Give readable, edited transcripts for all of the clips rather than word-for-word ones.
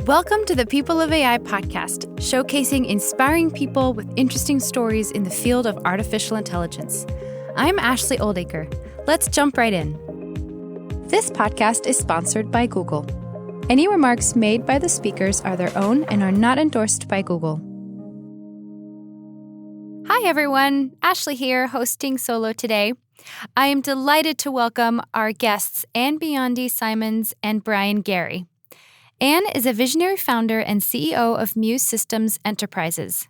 Welcome to the People of AI podcast, showcasing inspiring people with interesting stories in the field of artificial intelligence. I'm Ashely Oldacre. Let's jump right in. This podcast is sponsored by Google. Any remarks made by the speakers are their own and are not endorsed by Google. Hi everyone, Ashely here, hosting solo today. I am delighted to welcome our guests, Anne Biondi Simonds and Brian Gary. Anne is a visionary founder and CEO of Muse System Enterprises.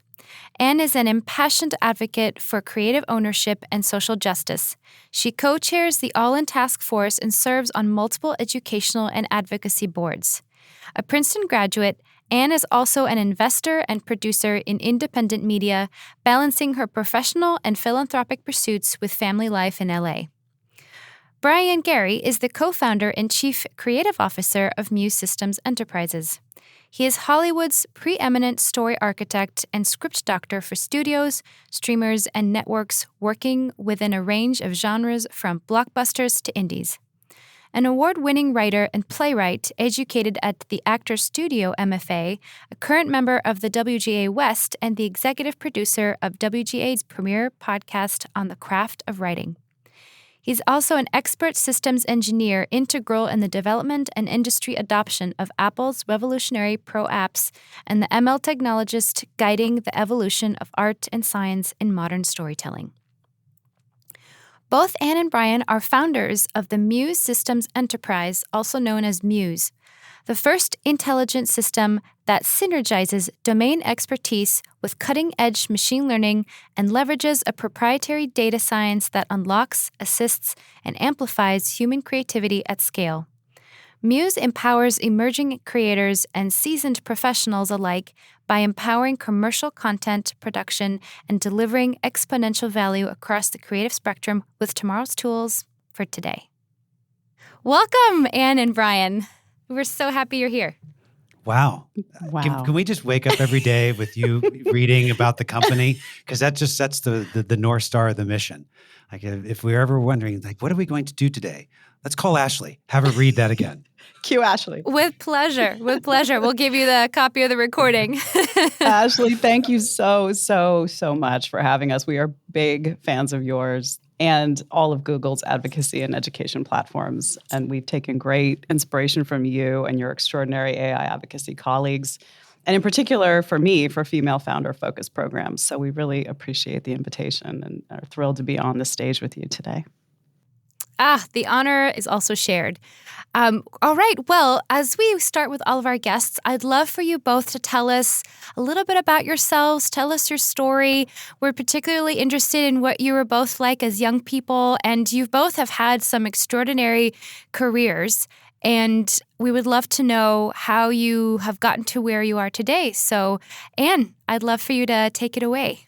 Anne is an impassioned advocate for creative ownership and social justice. She co-chairs the All In Task Force and serves on multiple educational and advocacy boards. A Princeton graduate, Anne is also an investor and producer in independent media, balancing her professional and philanthropic pursuits with family life in LA. Brian Gary is the co-founder and chief creative officer of Muse System Enterprises. He is Hollywood's preeminent story architect and script doctor for studios, streamers, and networks working within a range of genres from blockbusters to indies. An award-winning writer and playwright educated at the Actors Studio MFA, a current member of the WGA West, and the executive producer of WGA's premier podcast on the craft of writing. He's also an expert systems engineer integral in the development and industry adoption of Apple's revolutionary Pro apps and the ML technologist guiding the evolution of art and science in modern storytelling. Both Anne and Brian are founders of the Muse System Enterprise, also known as Muse, the first intelligent system that synergizes domain expertise with cutting-edge machine learning and leverages a proprietary data science that unlocks, assists, and amplifies human creativity at scale. Muse empowers emerging creators and seasoned professionals alike by empowering commercial content production and delivering exponential value across the creative spectrum with tomorrow's tools for today. Welcome, Anne and Brian. We're so happy you're here. Wow. Can we just wake up every day with you reading about the company? Because that just sets the North Star of the mission. Like if we're ever wondering, like, what are we going to do today? Let's call Ashely. Have her read that again. Cue Ashely. With pleasure. With pleasure. We'll give you the copy of the recording. Ashely, thank you so much for having us. We are big fans of yours and all of Google's advocacy and education platforms. And we've taken great inspiration from you and your extraordinary AI advocacy colleagues. And in particular, for me, for female founder-focused programs. So we really appreciate the invitation and are thrilled to be on the stage with you today. The honor is also shared. All right. Well, as we start with all of our guests, I'd love for you both to tell us a little bit about yourselves. Tell us your story. We're particularly interested in what you were both like as young people, and you both have had some extraordinary careers. And we would love to know how you have gotten to where you are today. So, Anne, I'd love for you to take it away.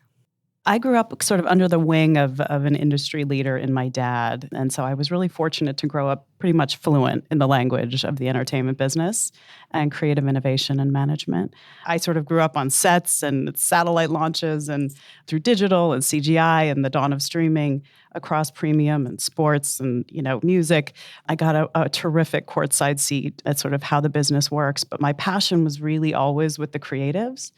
I grew up sort of under the wing of an industry leader in my dad. And so I was really fortunate to grow up pretty much fluent in the language of the entertainment business and creative innovation and management. I sort of grew up on sets and satellite launches and through digital and CGI and the dawn of streaming across premium and sports and, music. I got a terrific courtside seat at sort of how the business works. But my passion was really always with the creatives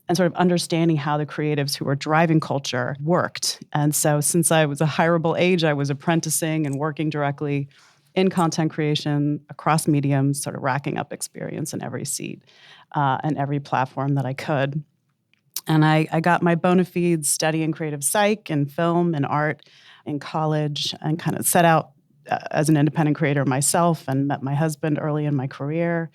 and sort of understanding how the creatives who were driving culture worked. And so since I was a hireable age, I was apprenticing and working directly in content creation across mediums, sort of racking up experience in every seat and every platform that I could. And I got my bona fides studying creative psych and film and art in college and kind of set out as an independent creator myself and met my husband early in my career.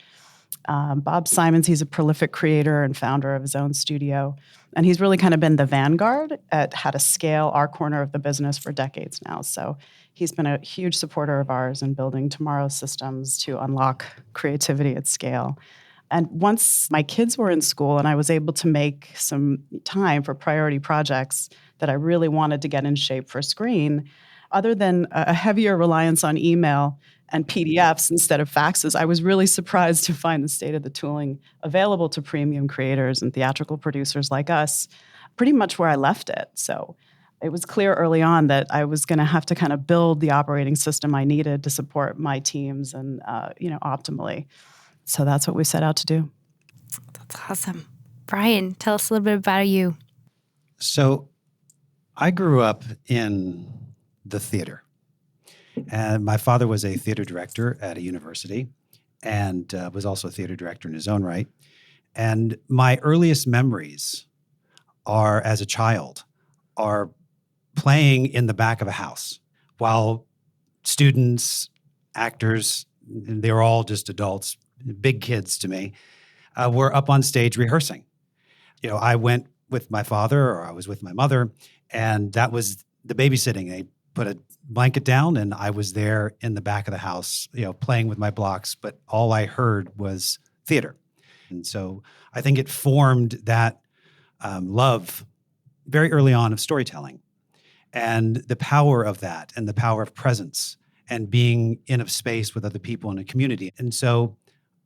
Bob Simonds, he's a prolific creator and founder of his own studio. And he's really kind of been the vanguard at how to scale our corner of the business for decades now. So he's been a huge supporter of ours in building tomorrow's systems to unlock creativity at scale. And once my kids were in school and I was able to make some time for priority projects that I really wanted to get in shape for screen, other than a heavier reliance on email and PDFs instead of faxes, I was really surprised to find the state of the tooling available to premium creators and theatrical producers like us pretty much where I left it. So it was clear early on that I was going to have to kind of build the operating system I needed to support my teams and, optimally. So that's what we set out to do. Awesome. Brian, tell us a little bit about you. So I grew up in the theater. And my father was a theater director at a university and was also a theater director in his own right. And my earliest memories are, as a child, are playing in the back of a house while students, actors, they were all just adults, big kids to me, were up on stage rehearsing. I went with my father or I was with my mother, and that was the babysitting. They put a blanket down and I was there in the back of the house, playing with my blocks, but all I heard was theater. And so I think it formed that love very early on of storytelling and the power of that and the power of presence and being in a space with other people in a community. And so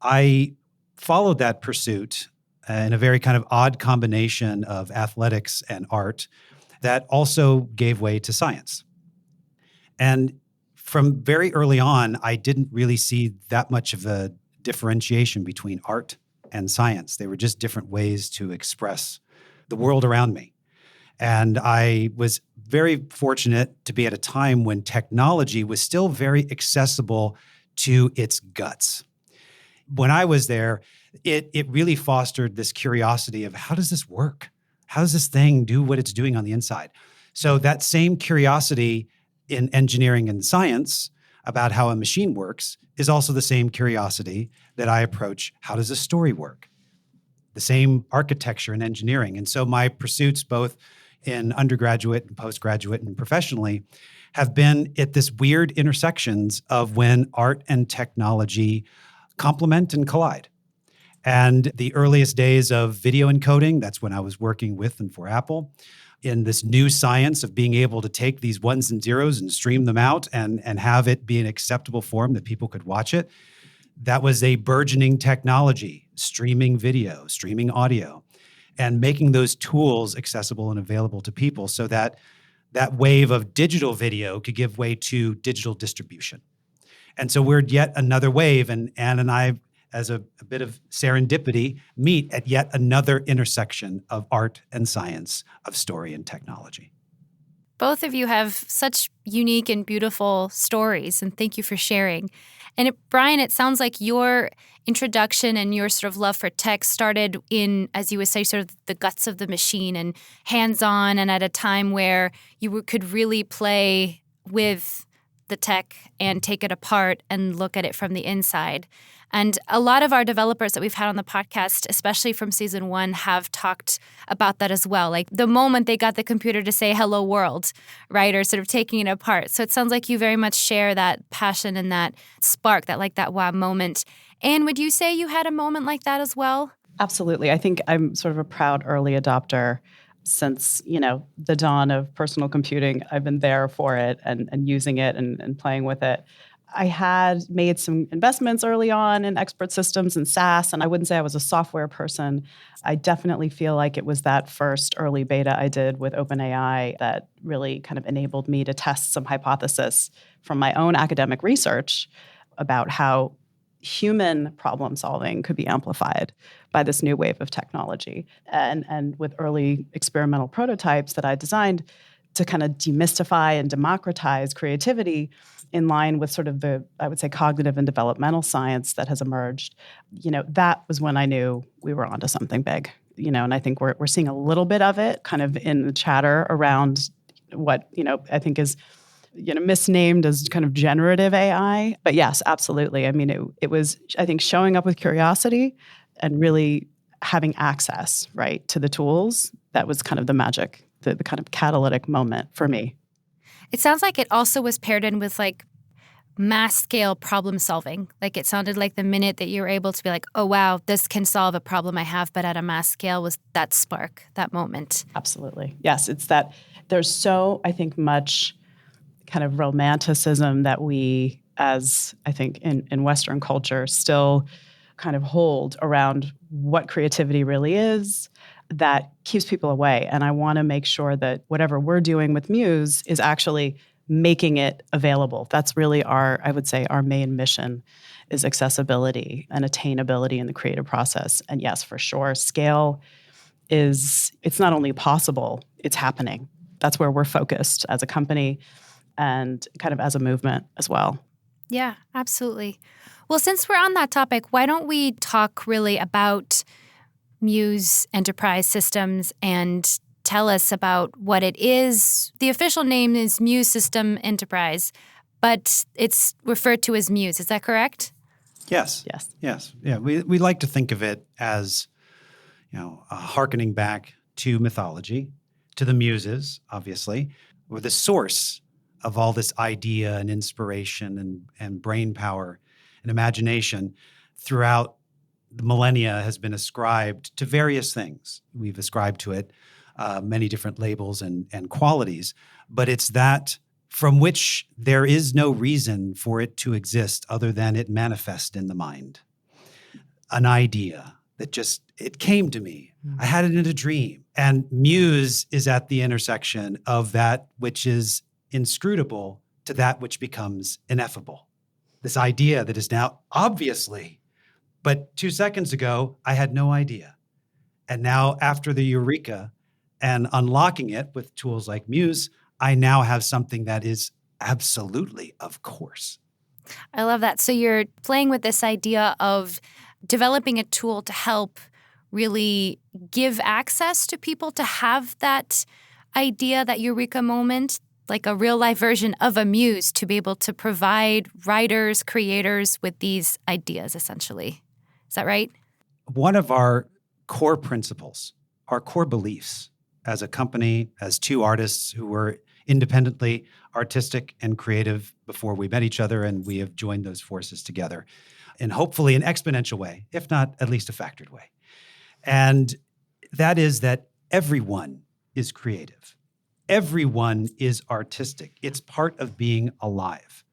I followed that pursuit in a very kind of odd combination of athletics and art that also gave way to science. And from very early on, I didn't really see that much of a differentiation between art and science. They were just different ways to express the world around me. And I was very fortunate to be at a time when technology was still very accessible to its guts. When I was there, it really fostered this curiosity of how does this work? How does this thing do what it's doing on the inside? So that same curiosity in engineering and science about how a machine works is also the same curiosity that I approach. How does a story work? The same architecture and engineering. And so my pursuits, both in undergraduate and postgraduate and professionally, have been at this weird intersections of when art and technology complement and collide. And the earliest days of video encoding, that's when I was working with and for Apple, in this new science of being able to take these ones and zeros and stream them out and have it be an acceptable form that people could watch it. That was a burgeoning technology, streaming video, streaming audio, and making those tools accessible and available to people so that that wave of digital video could give way to digital distribution. And so we're yet another wave, and Anne and I, as a bit of serendipity, meet at yet another intersection of art and science, of story and technology. Both of you have such unique and beautiful stories, and thank you for sharing. And Brian, it sounds like your introduction and your sort of love for tech started in, as you would say, sort of the guts of the machine and hands-on, and at a time where you could really play with the tech and take it apart and look at it from the inside. And a lot of our developers that we've had on the podcast, especially from season 1, have talked about that as well. Like the moment they got the computer to say hello world, right? Or sort of taking it apart. So it sounds like you very much share that passion and that spark, that wow moment. And would you say you had a moment like that as well? Absolutely. I think I'm sort of a proud early adopter. Since, the dawn of personal computing, I've been there for it and using it and playing with it. I had made some investments early on in expert systems and SaaS, and I wouldn't say I was a software person. I definitely feel like it was that first early beta I did with OpenAI that really kind of enabled me to test some hypothesis from my own academic research about how human problem solving could be amplified by this new wave of technology. And with early experimental prototypes that I designed to kind of demystify and democratize creativity in line with sort of the, I would say, cognitive and developmental science that has emerged, that was when I knew we were onto something big. And I think we're seeing a little bit of it kind of in the chatter around what, I think is misnamed as kind of generative AI. But yes, absolutely. I mean, it was, I think, showing up with curiosity and really having access, right, to the tools. That was kind of the magic, the kind of catalytic moment for me. It sounds like it also was paired in with like mass scale problem solving. Like it sounded like the minute that you were able to be like, oh, wow, this can solve a problem I have, but at a mass scale was that spark, that moment. Absolutely. Yes, it's that there's so, I think, much kind of romanticism that we, as I think in Western culture, still kind of hold around what creativity really is, that keeps people away. And I want to make sure that whatever we're doing with Muse is actually making it available. That's really our, I would say, our main mission, is accessibility and attainability in the creative process. And yes, for sure, scale it's not only possible, it's happening. That's where we're focused as a company and kind of as a movement as well. Yeah, absolutely. Well, since we're on that topic, why don't we talk really about Muse Enterprise Systems and tell us about what it is. The official name is Muse System Enterprise, but it's referred to as Muse. Is that correct? Yes. Yeah, we like to think of it as, hearkening back to mythology, to the Muses, obviously, or the source of all this idea and inspiration and brain power and imagination throughout the millennia has been ascribed to various things. We've ascribed to it many different labels and qualities, but it's that from which there is no reason for it to exist other than it manifests in the mind. An idea that it came to me. I had it in a dream. And Muse is at the intersection of that which is inscrutable to that which becomes ineffable. This idea that is now obviously, but 2 seconds ago, I had no idea. And now after the eureka and unlocking it with tools like Muse, I now have something that is absolutely of course. I love that. So you're playing with this idea of developing a tool to help really give access to people to have that idea, that eureka moment, like a real life version of a muse, to be able to provide writers, creators with these ideas, essentially. Is that right? One of our core principles, our core beliefs as a company, as two artists who were independently artistic and creative before we met each other, and we have joined those forces together in hopefully an exponential way, if not at least a factored way. And that is that everyone is creative. Everyone is artistic. It's part of being alive.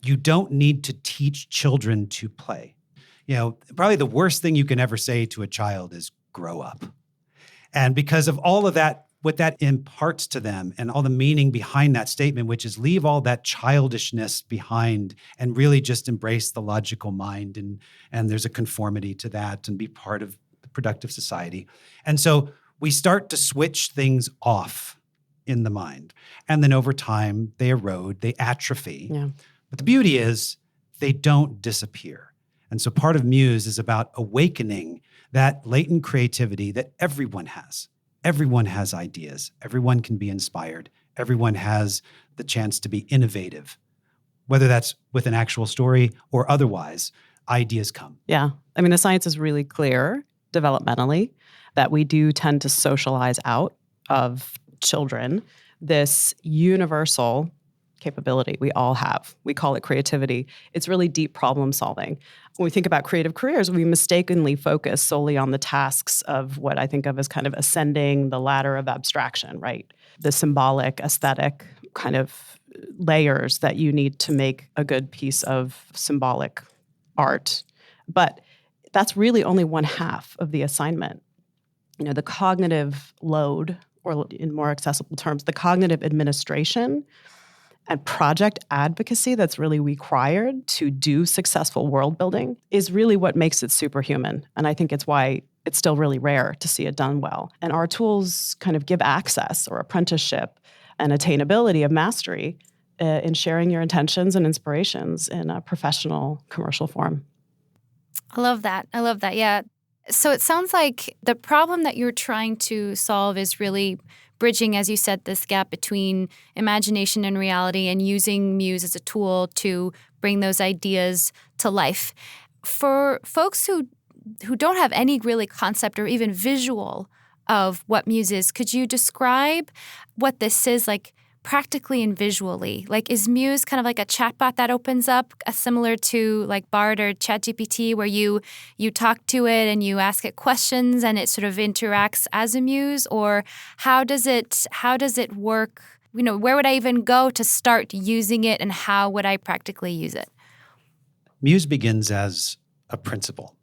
You don't need to teach children to play. Probably the worst thing you can ever say to a child is grow up. And because of all of that, what that imparts to them and all the meaning behind that statement, which is leave all that childishness behind and really just embrace the logical mind. And there's a conformity to that and be part of the productive society. And so we start to switch things off in the mind. And then over time, they erode, they atrophy. Yeah. But the beauty is they don't disappear. And so part of Muse is about awakening that latent creativity that everyone has. Everyone has ideas. Everyone can be inspired. Everyone has the chance to be innovative, whether that's with an actual story or otherwise. Ideas come. Yeah. I mean, the science is really clear developmentally that we do tend to socialize out of children this universal capability we all have. We call it creativity. It's really deep problem solving. When we think about creative careers, we mistakenly focus solely on the tasks of what I think of as kind of ascending the ladder of abstraction, right? The symbolic, aesthetic kind of layers that you need to make a good piece of symbolic art. But that's really only one half of the assignment. The cognitive load, or in more accessible terms, the cognitive administration and project advocacy that's really required to do successful world building is really what makes it superhuman. And I think it's why it's still really rare to see it done well. And our tools kind of give access or apprenticeship and attainability of mastery in sharing your intentions and inspirations in a professional, commercial form. I love that. Yeah. So it sounds like the problem that you're trying to solve is really bridging, as you said, this gap between imagination and reality and using Muse as a tool to bring those ideas to life. For folks who don't have any really concept or even visual of what Muse is, could you describe what this is like practically and visually? Like, is Muse kind of like a chatbot that opens up, similar to like Bard or ChatGPT, where you talk to it and you ask it questions and it sort of interacts as a muse? Or how does it work? Where would I even go to start using it, and how would I practically use it? Muse begins as a principle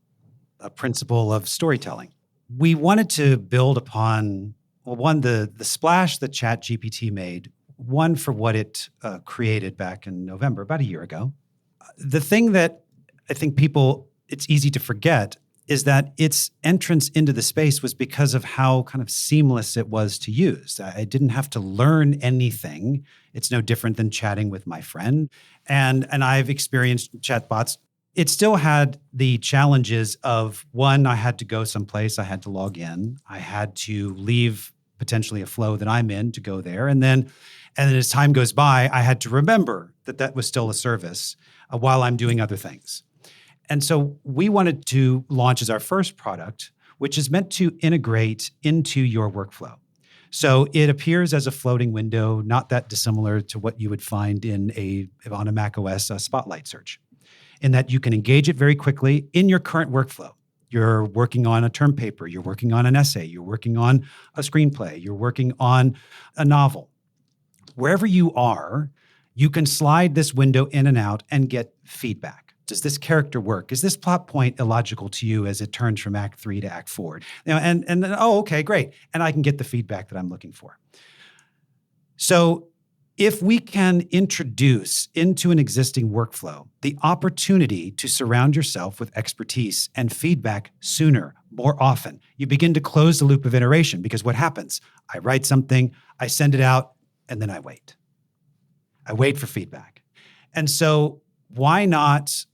of storytelling. We wanted to build upon, the splash that ChatGPT made. One, for what it created back in November, about a year ago. The thing that I think it's easy to forget is that its entrance into the space was because of how kind of seamless it was to use. I didn't have to learn anything. It's no different than chatting with my friend. And I've experienced chatbots. It still had the challenges of, one, I had to go someplace, I had to log in, I had to leave potentially a flow that I'm in to go there. And then as time goes by, I had to remember that was still a service while I'm doing other things. And so we wanted to launch as our first product, which is meant to integrate into your workflow. So it appears as a floating window, not that dissimilar to what you would find on a Mac OS Spotlight search, in that you can engage it very quickly in your current workflow. You're working on a term paper, you're working on an essay, you're working on a screenplay, you're working on a novel. Wherever you are, you can slide this window in and out and get feedback. Does this character work? Is this plot point illogical to you as it turns from Act 3 to Act 4? And then, okay, great. And I can get the feedback that I'm looking for. So if we can introduce into an existing workflow the opportunity to surround yourself with expertise and feedback sooner, more often, you begin to close the loop of iteration, because what happens? I write something, I send it out, and then I wait. I wait for feedback. And so why not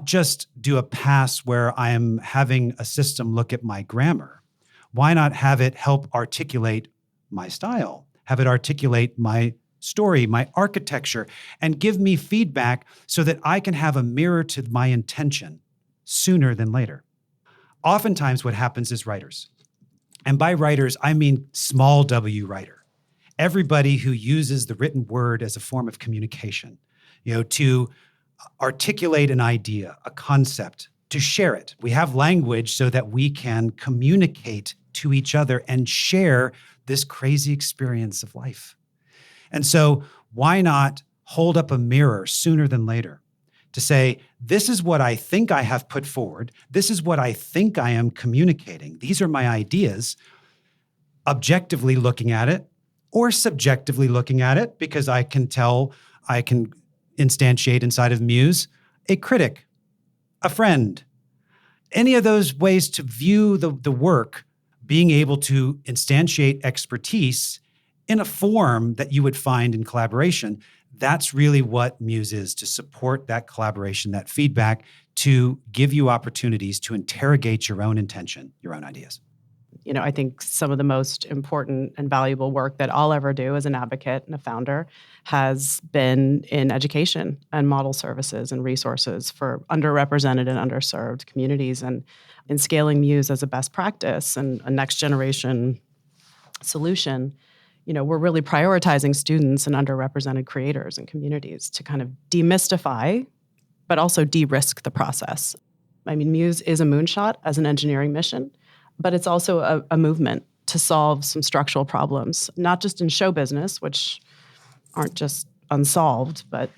just do a pass where I am having a system look at my grammar? Why not have it help articulate my style, have it articulate my story, my architecture, and give me feedback so that I can have a mirror to my intention sooner than later? Oftentimes what happens is writers, and by writers, I mean small w writer, everybody who uses the written word as a form of communication, to articulate an idea, a concept, to share it. We have language so that we can communicate to each other and share this crazy experience of life. And so why not hold up a mirror sooner than later to say, this is what I think I have put forward. This is what I think I am communicating. These are my ideas, objectively looking at it or subjectively looking at it, because I can instantiate inside of Muse a critic, a friend, any of those ways to view the work, being able to instantiate expertise in a form that you would find in collaboration. That's really what Muse is, to support that collaboration, that feedback, to give you opportunities to interrogate your own intention, your own ideas. I think some of the most important and valuable work that I'll ever do as an advocate and a founder has been in education and model services and resources for underrepresented and underserved communities, and in scaling Muse as a best practice and a next generation solution. We're really prioritizing students and underrepresented creators and communities to kind of demystify, but also de-risk the process. I mean, Muse is a moonshot as an engineering mission, but it's also a movement to solve some structural problems, not just in show business, which aren't just unsolved, but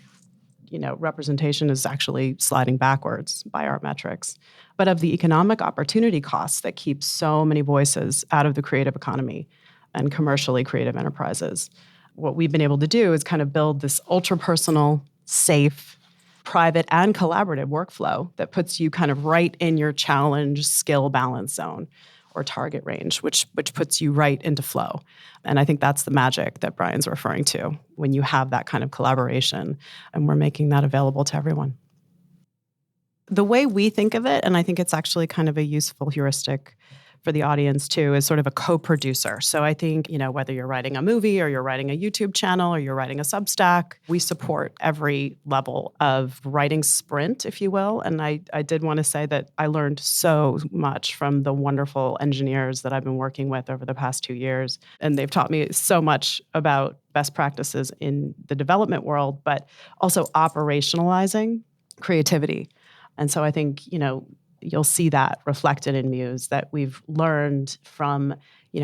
representation is actually sliding backwards by our metrics, but of the economic opportunity costs that keep so many voices out of the creative economy and commercially creative enterprises. What we've been able to do is kind of build this ultra-personal, safe, private, and collaborative workflow that puts you kind of right in your challenge skill balance zone or target range, which puts you right into flow. And I think that's the magic that Brian's referring to when you have that kind of collaboration, and we're making that available to everyone. The way we think of it, and I think it's actually kind of a useful heuristic for the audience too, is sort of a co-producer. So I think, whether you're writing a movie or you're writing a YouTube channel or you're writing a Substack, we support every level of writing sprint, if you will. And I did want to say that I learned so much from the wonderful engineers that I've been working with over the past 2 years. And they've taught me so much about best practices in the development world, but also operationalizing creativity. And so I think, you'll see that reflected in Muse, that we've learned from,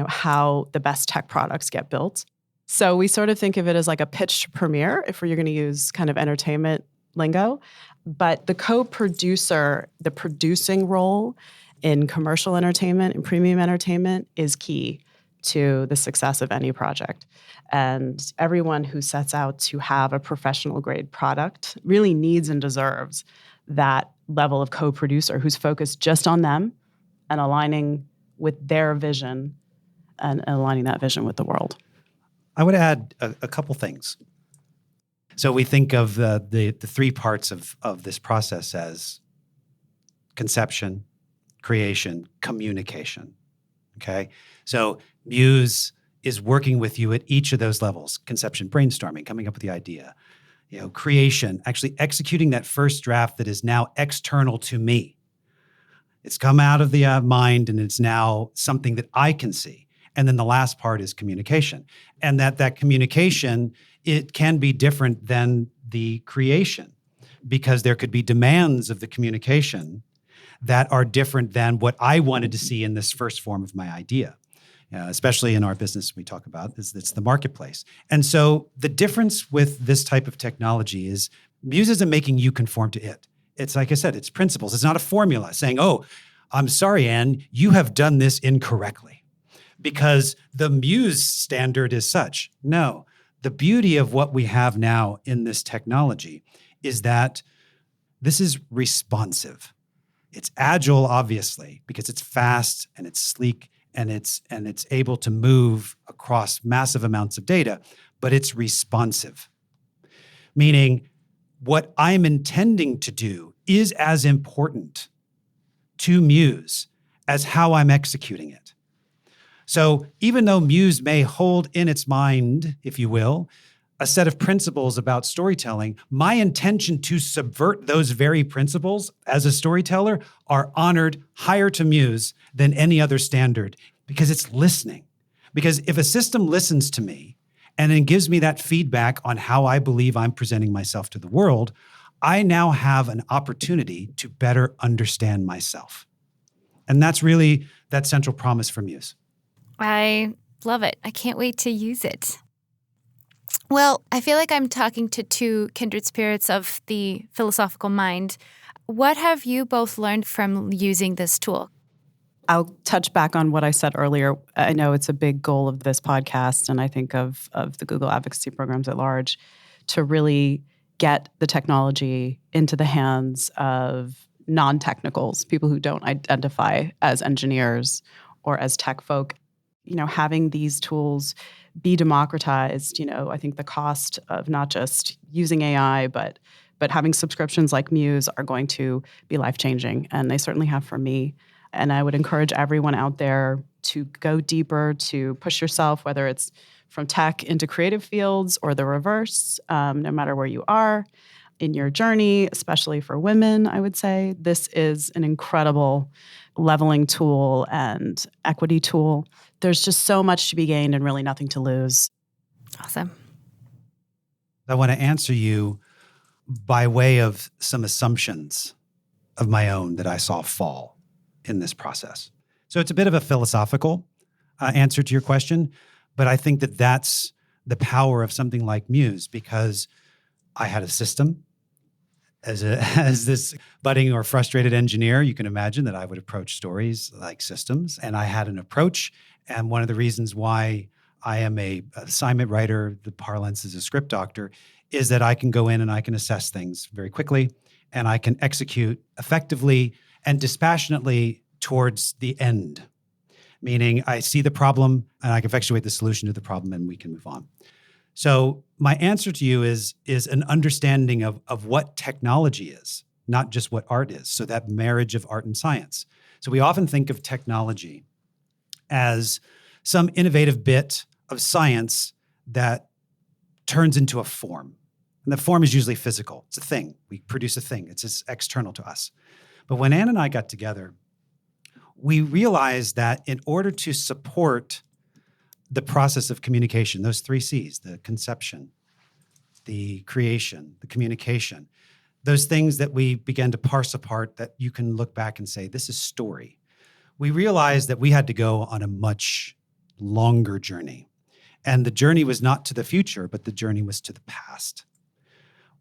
how the best tech products get built. So we sort of think of it as like a pitch to premiere, if you're going to use kind of entertainment lingo. But the co-producer, the producing role in commercial entertainment and premium entertainment is key to the success of any project. And everyone who sets out to have a professional grade product really needs and deserves that level of co-producer who's focused just on them and aligning with their vision and aligning that vision with the world. I would add a couple things. So we think of the three parts of this process as conception, creation, communication. Okay? So Muse is working with you at each of those levels: conception, brainstorming, coming up with the idea, creation, actually executing that first draft that is now external to me. It's come out of the mind and it's now something that I can see. And then the last part is communication. And that communication, it can be different than the creation, because there could be demands of the communication that are different than what I wanted to see in this first form of my idea. Especially in our business, we talk about it's the marketplace. And so the difference with this type of technology is Muse isn't making you conform to it. It's like I said, it's principles. It's not a formula saying, oh, I'm sorry, Anne, you have done this incorrectly because the Muse standard is such. No, the beauty of what we have now in this technology is that this is responsive. It's agile, obviously, because it's fast and it's sleek and it's able to move across massive amounts of data, but it's responsive. Meaning what I'm intending to do is as important to Muse as how I'm executing it. So even though Muse may hold in its mind, if you will, a set of principles about storytelling, my intention to subvert those very principles as a storyteller are honored higher to Muse than any other standard, because it's listening. Because if a system listens to me and then gives me that feedback on how I believe I'm presenting myself to the world, I now have an opportunity to better understand myself. And that's really that central promise for Muse. I love it. I can't wait to use it. Well, I feel like I'm talking to two kindred spirits of the philosophical mind. What have you both learned from using this tool? I'll touch back on what I said earlier. I know it's a big goal of this podcast, and I think of the Google advocacy programs at large, to really get the technology into the hands of non-technicals, people who don't identify as engineers or as tech folk. Having these tools be democratized, I think the cost of not just using AI, but having subscriptions like Muse are going to be life-changing, and they certainly have for me. And I would encourage everyone out there to go deeper, to push yourself, whether it's from tech into creative fields or the reverse, no matter where you are in your journey, especially for women, I would say. This is an incredible leveling tool and equity tool. There's just so much to be gained and really nothing to lose. Awesome. I want to answer you by way of some assumptions of my own that I saw fall in this process. So it's a bit of a philosophical answer to your question, but I think that that's the power of something like Muse, because I had a system. As this budding or frustrated engineer, you can imagine that I would approach stories like systems, and I had an approach. And one of the reasons why I am a assignment writer, the parlance is a script doctor, is that I can go in and I can assess things very quickly, and I can execute effectively and dispassionately towards the end. Meaning I see the problem and I can effectuate the solution to the problem and we can move on. So my answer to you is an understanding of what technology is, not just what art is. So that marriage of art and science. So we often think of technology as some innovative bit of science that turns into a form. And the form is usually physical. It's a thing. We produce a thing. It's just external to us. But when Anne and I got together, we realized that in order to support the process of communication, those 3 C's, the conception, the creation, the communication, those things that we began to parse apart that you can look back and say, this is story. We realized that we had to go on a much longer journey. And the journey was not to the future, but the journey was to the past.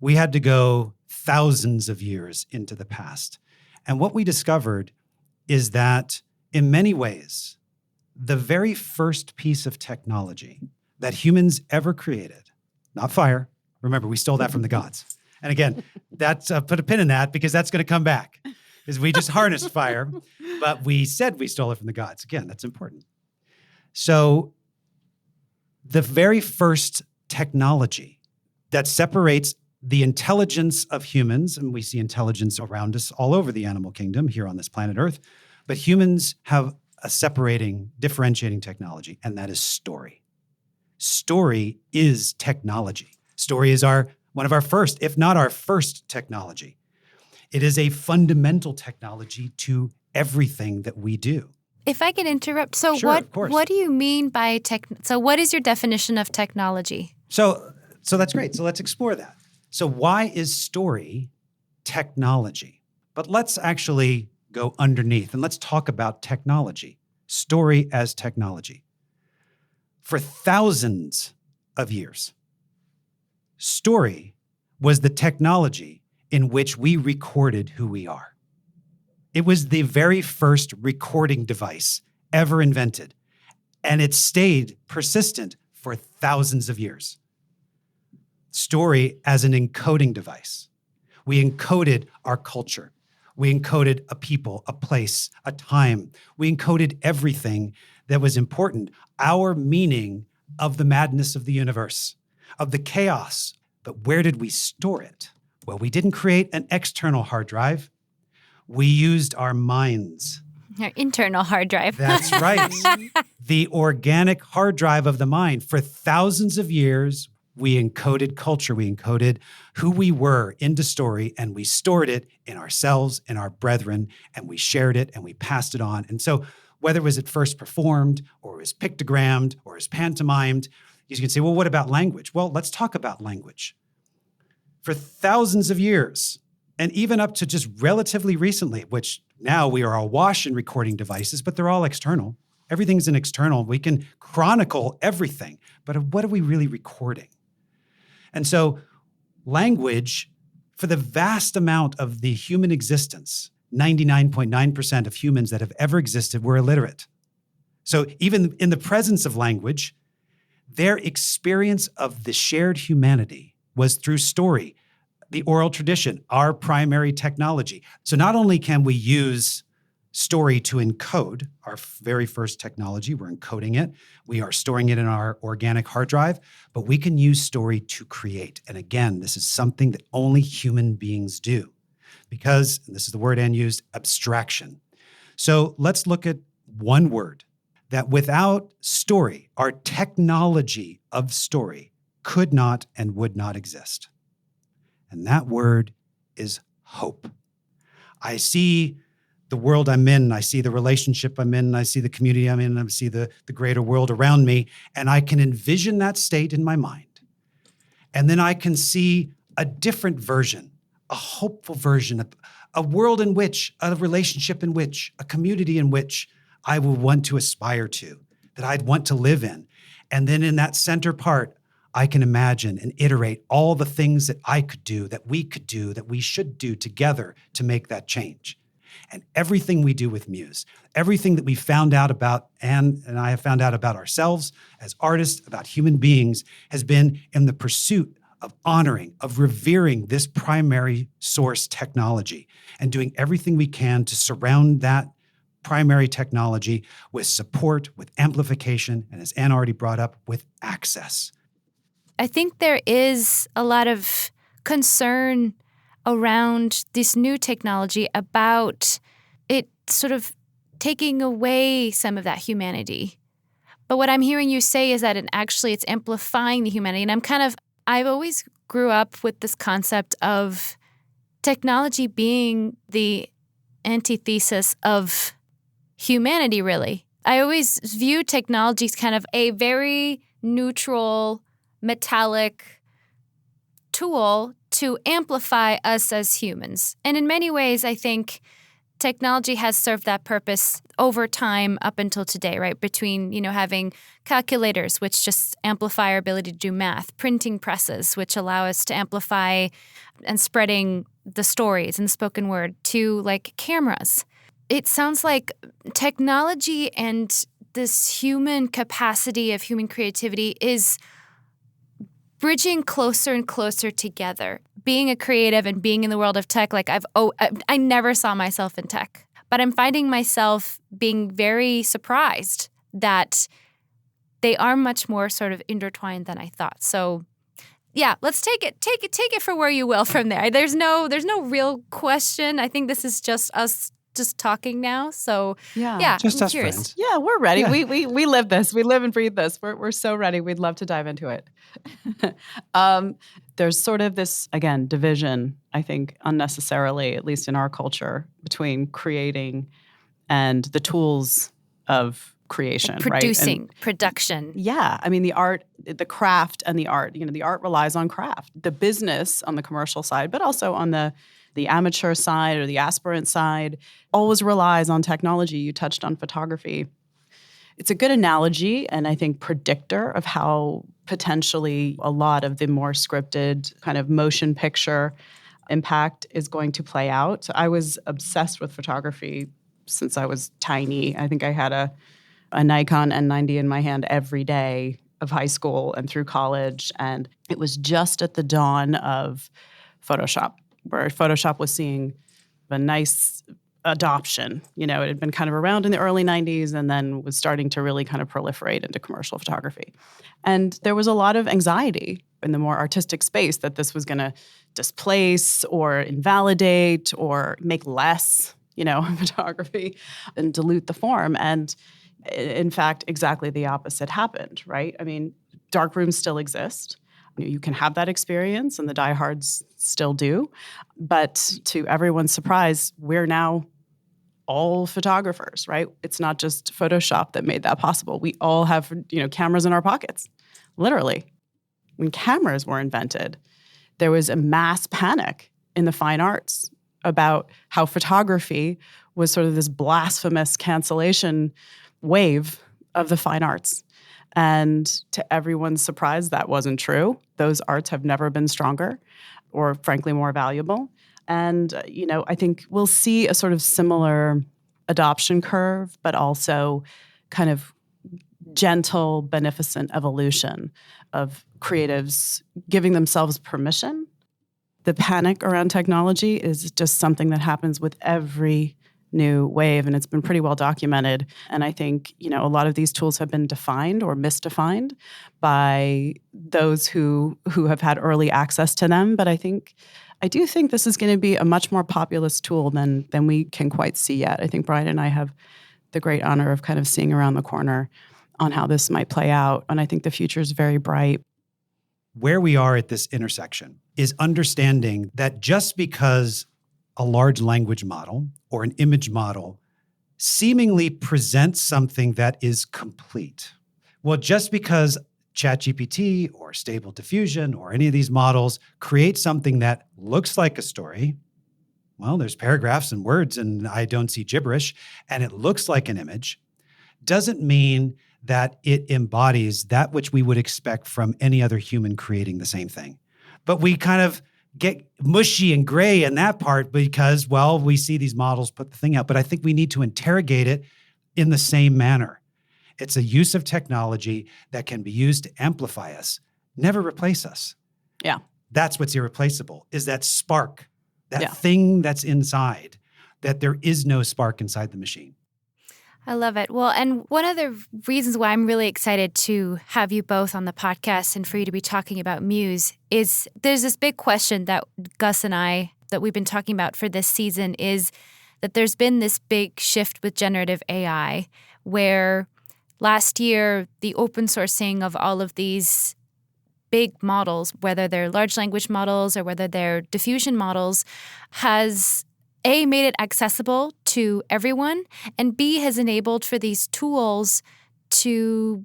We had to go thousands of years into the past. And what we discovered is that in many ways, the very first piece of technology that humans ever created, not fire, remember, we stole that from the gods, And again, that's put a pin in that because that's going to come back. Because we just harnessed fire, but we said we stole it from the gods. Again, that's important. So the very first technology that separates the intelligence of humans, and we see intelligence around us all over the animal kingdom here on this planet Earth, but humans have a separating, differentiating technology, and that is story. Story is technology. Story is one of our first, if not our first technology. It is a fundamental technology to everything that we do. If I can interrupt, so sure, what do you mean by so what is your definition of technology? So that's great. So let's explore that. So why is story technology? But let's actually go underneath and let's talk about technology. Story as technology. For thousands of years, story was the technology in which we recorded who we are. It was the very first recording device ever invented, and it stayed persistent for thousands of years. Story as an encoding device. We encoded our culture. We encoded a people, a place, a time. We encoded everything that was important, our meaning of the madness of the universe, of the chaos. But where did we store it? Well, we didn't create an external hard drive. We used our minds. Our internal hard drive. That's right. The organic hard drive of the mind. For thousands of years, we encoded culture. We encoded who we were into story, and we stored it in ourselves and our brethren, and we shared it and we passed it on. And so whether it was at first performed or it was pictogrammed or it was pantomimed, you can say, well, what about language? Well, let's talk about language. For thousands of years, and even up to just relatively recently, which now we are awash in recording devices, but they're all external. Everything's an external. We can chronicle everything, but what are we really recording? And so language, for the vast amount of the human existence, 99.9% of humans that have ever existed were illiterate. So even in the presence of language, their experience of the shared humanity was through story, the oral tradition, our primary technology. So not only can we use story to encode, our very first technology, we're encoding it, we are storing it in our organic hard drive, but we can use story to create. And again, this is something that only human beings do because, and this is the word Anne used, abstraction. So let's look at one word that without story, our technology of story could not and would not exist. And that word is hope. I see the world I'm in, I see the relationship I'm in, I see the community I'm in, I see the greater world around me, and I can envision that state in my mind. And then I can see a different version, a hopeful version, a world in which, a relationship in which, a community in which I will want to aspire to, that I'd want to live in. And then in that center part, I can imagine and iterate all the things that I could do, that we should do together to make that change. And everything we do with Muse, everything that we found out about, Anne and I have found out about ourselves as artists, about human beings, has been in the pursuit of honoring, of revering this primary source technology and doing everything we can to surround that primary technology with support, with amplification, and as Anne already brought up, with access. I think there is a lot of concern around this new technology about it sort of taking away some of that humanity. But what I'm hearing you say is that it's amplifying the humanity. And I've always grew up with this concept of technology being the antithesis of humanity, really. I always view technology as kind of a very neutral, metallic tool to amplify us as humans. And in many ways, I think technology has served that purpose over time up until today, right? Between, having calculators, which just amplify our ability to do math, printing presses, which allow us to amplify and spreading the stories and the spoken word, to like cameras. It sounds like technology and this human capacity of human creativity is bridging closer and closer together. Being a creative and being in the world of tech, like I never saw myself in tech, but I'm finding myself being very surprised that they are much more sort of intertwined than I thought. So yeah, let's take it for where you will from there. There's no real question. I think this is just us just talking now. So yeah, just I'm us curious. friends. Yeah, we're ready. Yeah. We live this. We live and breathe this. We're so ready. We'd love to dive into it. There's sort of this, again, division, I think, unnecessarily, at least in our culture, between creating and the tools of creation, Producing, right? production. Yeah. I mean, the art, the craft and the art, the art relies on craft. The business on the commercial side, but also on the amateur side or the aspirant side, always relies on technology. You touched on photography. It's a good analogy and I think predictor of how potentially a lot of the more scripted kind of motion picture impact is going to play out. So I was obsessed with photography since I was tiny. I think I had a Nikon N90 in my hand every day of high school and through college. And it was just at the dawn of Photoshop, where Photoshop was seeing a nice adoption. It had been kind of around in the early 90s and then was starting to really kind of proliferate into commercial photography. And there was a lot of anxiety in the more artistic space that this was going to displace or invalidate or make less, photography and dilute the form. And in fact, exactly the opposite happened, right? I mean, dark rooms still exist. You can have that experience, and the diehards still do. But to everyone's surprise, we're now all photographers, right? It's not just Photoshop that made that possible. We all have, cameras in our pockets, literally. When cameras were invented, there was a mass panic in the fine arts about how photography was sort of this blasphemous cancellation wave of the fine arts. And to everyone's surprise, that wasn't true. Those arts have never been stronger or, frankly, more valuable. And, I think we'll see a sort of similar adoption curve, but also kind of gentle, beneficent evolution of creatives giving themselves permission. The panic around technology is just something that happens with every new wave, and it's been pretty well documented. And I think, a lot of these tools have been defined or misdefined by those who have had early access to them. But I do think this is going to be a much more populous tool than we can quite see yet. I think Brian and I have the great honor of kind of seeing around the corner on how this might play out. And I think the future is very bright. Where we are at this intersection is understanding that just because a large language model or an image model seemingly presents something that is complete. Well, just because ChatGPT or Stable Diffusion or any of these models create something that looks like a story, well, there's paragraphs and words and I don't see gibberish, and it looks like an image, doesn't mean that it embodies that which we would expect from any other human creating the same thing. But we kind of get mushy and gray in that part because, well, we see these models put the thing out, but I think we need to interrogate it in the same manner. It's a use of technology that can be used to amplify us, never replace us. Yeah. That's what's irreplaceable, is that spark, that thing that's inside, that there is no spark inside the machine. I love it. Well, and one of the reasons why I'm really excited to have you both on the podcast and for you to be talking about Muse is there's this big question that Gus and I, that we've been talking about for this season, is that there's been this big shift with generative AI where last year the open sourcing of all of these big models, whether they're large language models or whether they're diffusion models, has A, made it accessible to everyone, and B, has enabled for these tools to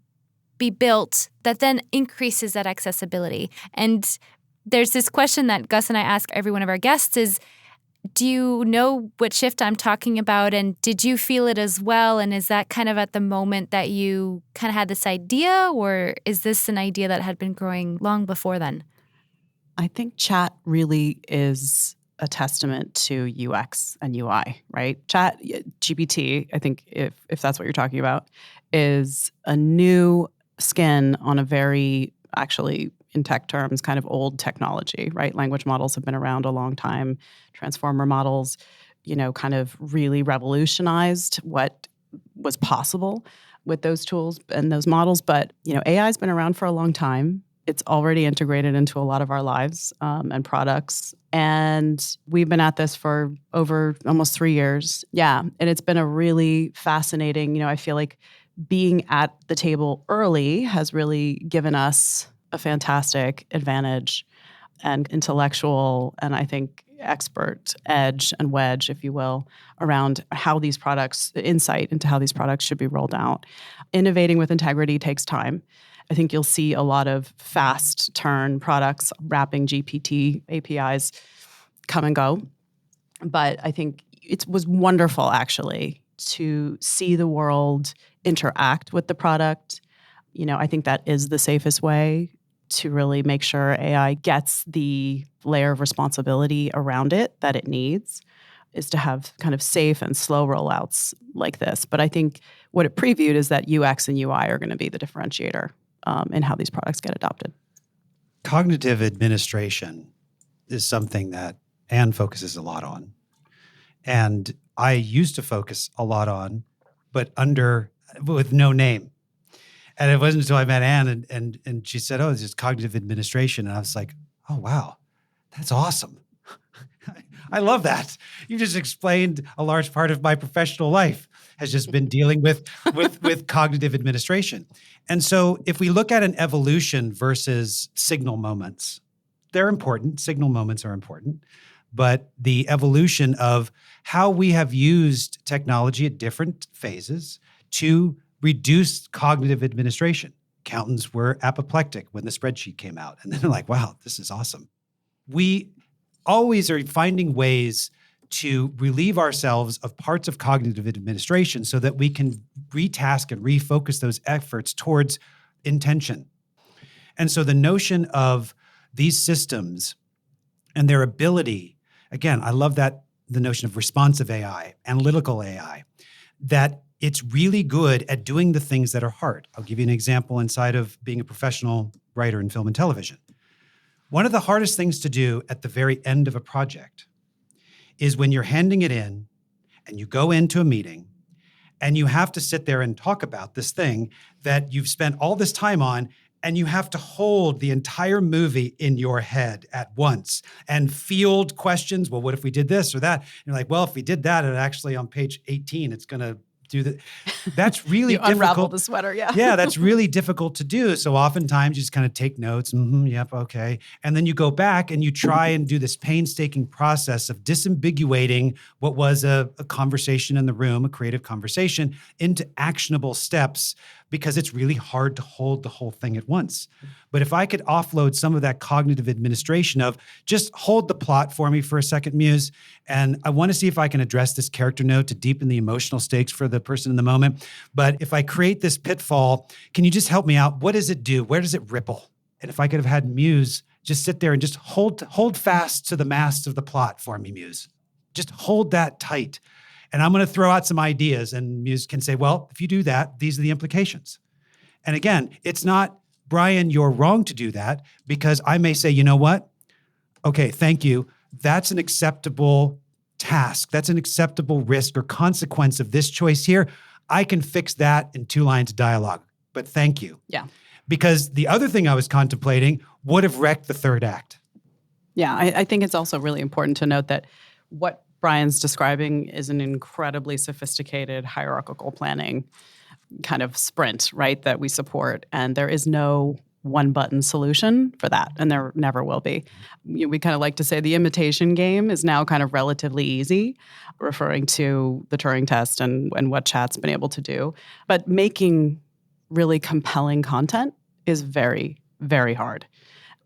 be built that then increases that accessibility. And there's this question that Gus and I ask every one of our guests is, do you know what shift I'm talking about? And did you feel it as well? And is that kind of at the moment that you kind of had this idea, or is this an idea that had been growing long before then? I think chat really is a testament to UX and UI, right? Chat GPT, I think if that's what you're talking about, is a new skin on a very actually in tech terms, kind of old technology, right? Language models have been around a long time. Transformer models, kind of really revolutionized what was possible with those tools and those models. But, AI has been around for a long time. It's already integrated into a lot of our lives and products. And we've been at this for over almost 3 years. Yeah. And it's been a really fascinating, I feel like being at the table early has really given us a fantastic advantage and intellectual, and I think expert edge and wedge, if you will, around how these products, insight into how these products should be rolled out. Innovating with integrity takes time. I think you'll see a lot of fast turn products, wrapping GPT APIs come and go. But I think it was wonderful, actually, to see the world interact with the product. I think that is the safest way to really make sure AI gets the layer of responsibility around it that it needs, is to have kind of safe and slow rollouts like this. But I think what it previewed is that UX and UI are going to be the differentiator in how these products get adopted. Cognitive administration is something that Anne focuses a lot on. And I used to focus a lot on, but with no name. And it wasn't until I met Anne and she said, oh, it's just cognitive administration. And I was like, oh, wow, that's awesome. I love that. You just explained a large part of my professional life has just been dealing with cognitive administration. And so if we look at an evolution versus signal moments, they're important. Signal moments are important. But the evolution of how we have used technology at different phases to reduce cognitive administration. Accountants were apoplectic when the spreadsheet came out. And then they're like, wow, this is awesome. We always are finding ways to relieve ourselves of parts of cognitive administration so that we can retask and refocus those efforts towards intention. And so the notion of these systems and their ability, again, I love that the notion of responsive AI, analytical AI, that it's really good at doing the things that are hard. I'll give you an example inside of being a professional writer in film and television. One of the hardest things to do at the very end of a project is when you're handing it in and you go into a meeting and you have to sit there and talk about this thing that you've spent all this time on, and you have to hold the entire movie in your head at once and field questions. Well, what if we did this or that? And you're like, well, if we did that, it actually on page 18, it's going to do that. That's really you difficult. Unravel the sweater, yeah. Yeah, that's really difficult to do. So oftentimes you just kind of take notes. Yep, okay. And then you go back and you try and do this painstaking process of disambiguating what was a conversation in the room, a creative conversation, into actionable steps, because it's really hard to hold the whole thing at once. But if I could offload some of that cognitive administration of just hold the plot for me for a second, Muse, and I want to see if I can address this character note to deepen the emotional stakes for the person in the moment. But if I create this pitfall, can you just help me out? What does it do? Where does it ripple? And if I could have had Muse just sit there and just hold fast to the mast of the plot for me, Muse. Just hold that tight. And I'm going to throw out some ideas, and Muse can say, well, if you do that, these are the implications. And again, it's not, Brian, you're wrong to do that, because I may say, you know what? Okay, thank you. That's an acceptable task. That's an acceptable risk or consequence of this choice here. I can fix that in 2 lines of dialogue, but thank you. Yeah. Because the other thing I was contemplating would have wrecked the third act. Yeah, I think it's also really important to note that what Brian's describing is an incredibly sophisticated hierarchical planning kind of sprint, right, that we support. And there is no one-button solution for that, and there never will be. We kind of like to say the imitation game is now kind of relatively easy, referring to the Turing test and what chat's been able to do. But making really compelling content is very, very hard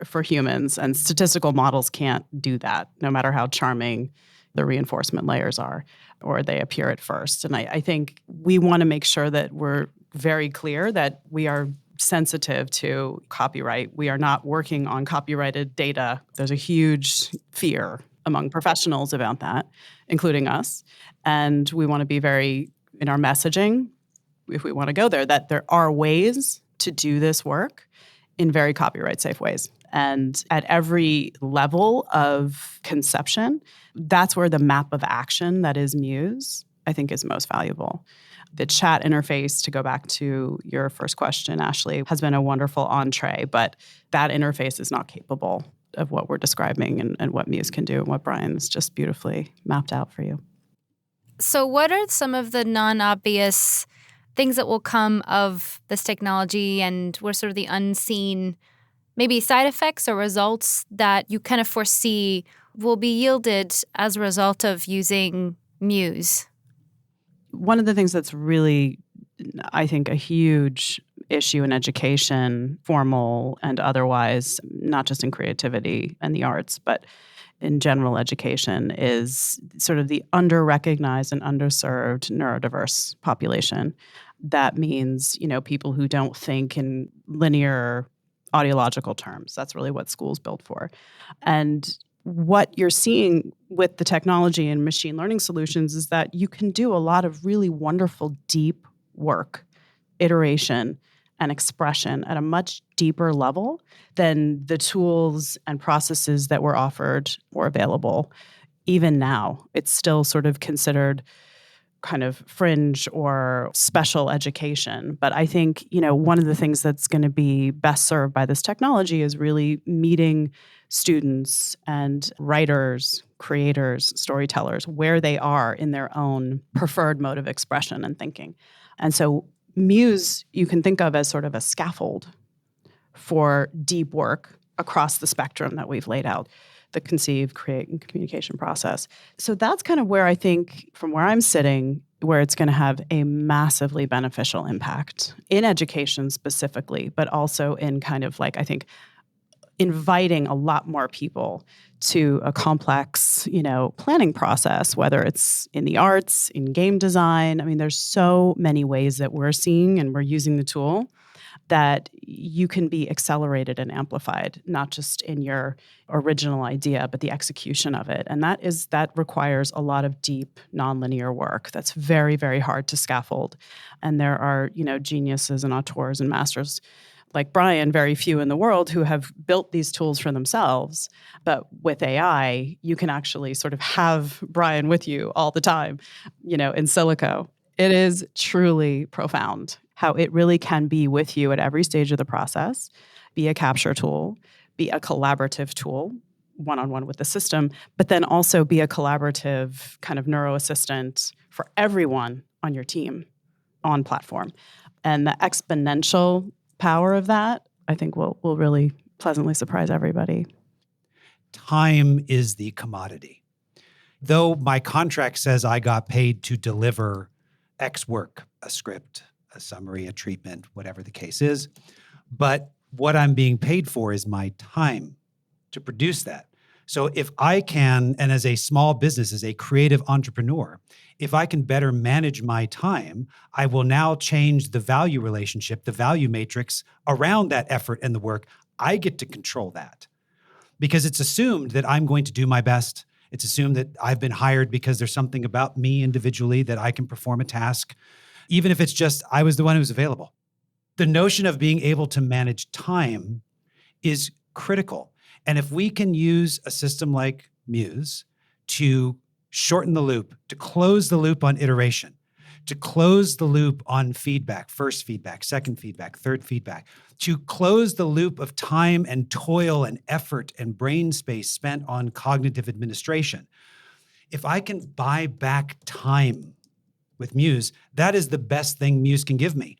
for humans, and statistical models can't do that, no matter how charming the reinforcement layers are, or they appear at first. And I think we want to make sure that we're very clear that we are sensitive to copyright. We are not working on copyrighted data. There's a huge fear among professionals about that, including us. And we want to be very, in our messaging, if we want to go there, that there are ways to do this work in very copyright safe ways. And at every level of conception, that's where the map of action that is Muse, I think, is most valuable. The chat interface, to go back to your first question, Ashely, has been a wonderful entree, but that interface is not capable of what we're describing and what Muse can do and what Brian's just beautifully mapped out for you. So what are some of the non-obvious things that will come of this technology, and what are sort of the unseen maybe side effects or results that you kind of foresee will be yielded as a result of using Muse? One of the things that's really, I think, a huge issue in education, formal and otherwise, not just in creativity and the arts, but in general education, is sort of the under-recognized and underserved neurodiverse population. That means, people who don't think in linear audiological terms. That's really what school's built for. And what you're seeing with the technology and machine learning solutions is that you can do a lot of really wonderful, deep work, iteration, and expression at a much deeper level than the tools and processes that were offered or available. Even now, it's still sort of considered kind of fringe or special education. But I think, one of the things that's going to be best served by this technology is really meeting students and writers, creators, storytellers, where they are in their own preferred mode of expression and thinking. And so Muse, you can think of as sort of a scaffold for deep work across the spectrum that we've laid out, the conceive, create, and communication process. So that's kind of where I think, from where I'm sitting, where it's going to have a massively beneficial impact in education specifically, but also in kind of I think, inviting a lot more people to a complex, planning process, whether it's in the arts, in game design. I mean, there's so many ways that we're seeing and we're using the tool that you can be accelerated and amplified, not just in your original idea, but the execution of it. And that requires a lot of deep, nonlinear work that's very, very hard to scaffold. And there are, geniuses and auteurs and masters like Brian, very few in the world, who have built these tools for themselves. But with AI, you can actually sort of have Brian with you all the time, in silico. It is truly profound how it really can be with you at every stage of the process, be a capture tool, be a collaborative tool, one-on-one with the system, but then also be a collaborative kind of neuro assistant for everyone on your team on platform. And the exponential power of that, I think, will really pleasantly surprise everybody. Time is the commodity. Though my contract says I got paid to deliver X work, a script, a summary, a treatment, whatever the case is, but what I'm being paid for is my time to produce that. So if I can, and as a small business, as a creative entrepreneur, if I can better manage my time, I will now change the value relationship, the value matrix around that effort and the work. I get to control that because it's assumed that I'm going to do my best. It's assumed that I've been hired because there's something about me individually that I can perform a task, even if it's just I was the one who was available. The notion of being able to manage time is critical. And if we can use a system like Muse to shorten the loop, to close the loop on iteration, to close the loop on feedback, first feedback, second feedback, third feedback, to close the loop of time and toil and effort and brain space spent on cognitive administration. If I can buy back time with Muse, that is the best thing Muse can give me.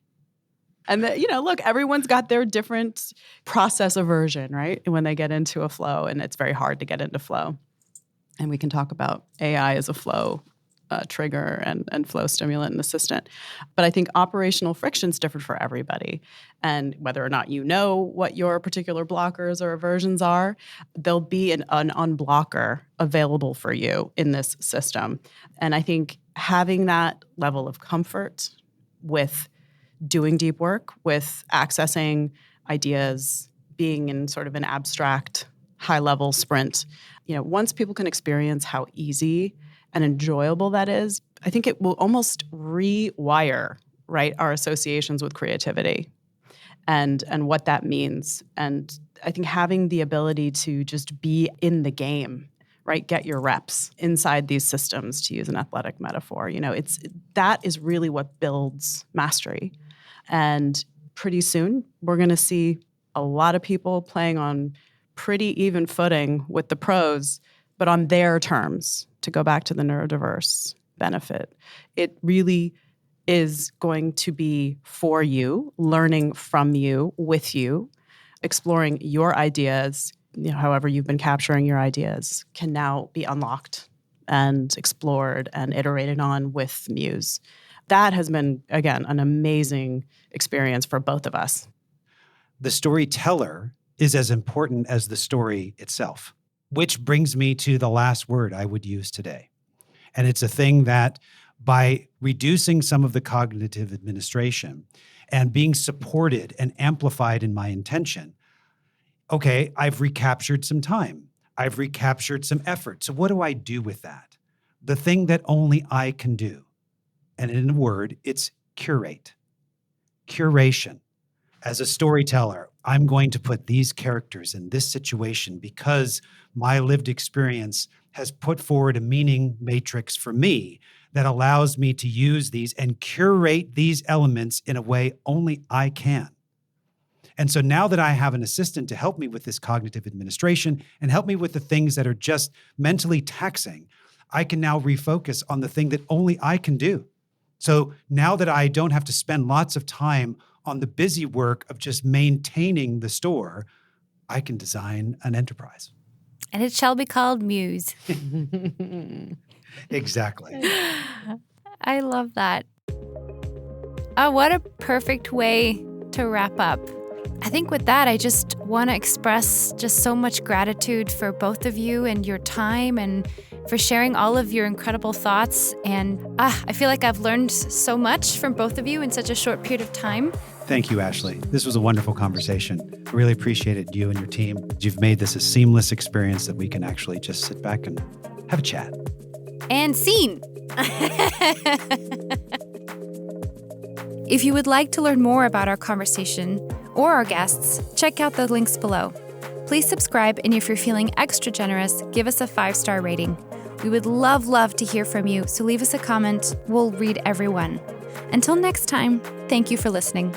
And look, everyone's got their different process aversion, right? When they get into a flow, and it's very hard to get into flow. And we can talk about AI as a flow trigger and flow stimulant and assistant. But I think operational friction is different for everybody. And whether or not you know what your particular blockers or aversions are, there'll be an unblocker available for you in this system. And I think having that level of comfort with doing deep work, with accessing ideas, being in sort of an abstract, high-level sprint. Once people can experience how easy and enjoyable that is, I think it will almost rewire, right, our associations with creativity. and what that means. And I think having the ability to just be in the game, right? Get your reps inside these systems, to use an athletic metaphor. That is really what builds mastery. And pretty soon, we're going to see a lot of people playing on pretty even footing with the pros, but on their terms, to go back to the neurodiverse benefit. It really is going to be for you, learning from you, with you, exploring your ideas, however you've been capturing your ideas, can now be unlocked and explored and iterated on with Muse. That has been, again, an amazing experience for both of us. The storyteller is as important as the story itself, which brings me to the last word I would use today. And it's a thing that by reducing some of the cognitive administration and being supported and amplified in my intention, okay, I've recaptured some time. I've recaptured some effort. So what do I do with that? The thing that only I can do. And in a word, it's curate. Curation. As a storyteller, I'm going to put these characters in this situation because my lived experience has put forward a meaning matrix for me that allows me to use these and curate these elements in a way only I can. And so now that I have an assistant to help me with this cognitive administration and help me with the things that are just mentally taxing, I can now refocus on the thing that only I can do. So now that I don't have to spend lots of time on the busy work of just maintaining the store, I can design an enterprise. And it shall be called Muse. Exactly. I love that. Oh, what a perfect way to wrap up. I think with that, I just want to express just so much gratitude for both of you and your time and for sharing all of your incredible thoughts. And I feel like I've learned so much from both of you in such a short period of time. Thank you, Ashely. This was a wonderful conversation. I really appreciated you and your team. You've made this a seamless experience that we can actually just sit back and have a chat. And scene. If you would like to learn more about our conversation or our guests, check out the links below. Please subscribe, and if you're feeling extra generous, give us a 5-star rating. We would love to hear from you, so leave us a comment. We'll read every one. Until next time, thank you for listening.